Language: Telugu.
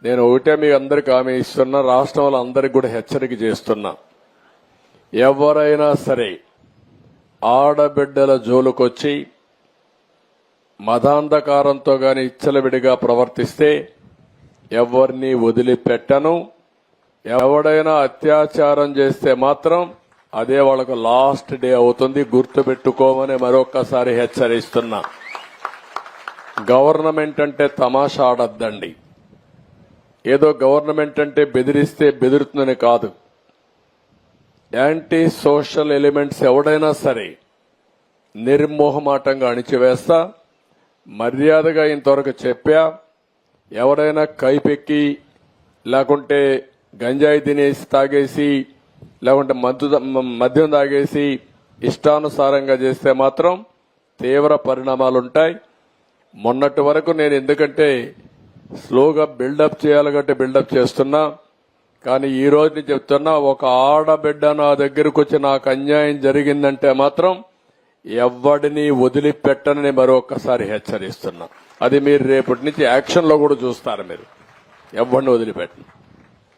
నేను ఒకటే మీ అందరికి హామీ ఇస్తున్నా, రాష్ట్రంలో అందరికి కూడా హెచ్చరిక చేస్తున్నా. ఎవరైనా సరే ఆడబిడ్డల జోలుకొచ్చి మదాంధకారంతో గాని ఇచ్చలవిడిగా ప్రవర్తిస్తే ఎవరిని వదిలిపెట్టను. ఎవడైనా అత్యాచారం చేస్తే మాత్రం అదే వాళ్ళకు లాస్ట్ డే అవుతుంది, గుర్తుపెట్టుకోమని మరొక్కసారి హెచ్చరిస్తున్నా. గవర్నమెంట్ అంటే తమాషా ఆడద్దండి. ఏదో గవర్నమెంట్ అంటే బెదిరిస్తే బెదురుతుందని కాదు. యాంటీ సోషల్ ఎలిమెంట్స్ ఎవడైనా సరే నిర్మోహమాటంగా అణిచివేస్తా. మర్యాదగా ఇంతవరకు చెప్పా. ఎవరైనా కైపెక్కి లేకుంటే గంజాయి తినేసి తాగేసి లేకుంటే మద్యం తాగేసి ఇష్టానుసారంగా చేస్తే మాత్రం తీవ్ర పరిణామాలుంటాయి. మొన్నటి వరకు నేను ఎందుకంటే స్లోగా బిల్డప్ చేయాలి కాబట్టి బిల్డప్ చేస్తున్నా. కానీ ఈ రోజు నేను చెప్తున్నా, ఒక ఆడబిడ్డ నా దగ్గరకు వచ్చి నాకు అన్యాయం జరిగిందంటే మాత్రం ఎవడిని వదిలిపెట్టనని మరొకసారి హెచ్చరిస్తున్నా. అది మీరు రేపటి నుంచి యాక్షన్ లో కూడా చూస్తారు. మీరు ఎవరిని వదిలిపెట్టను.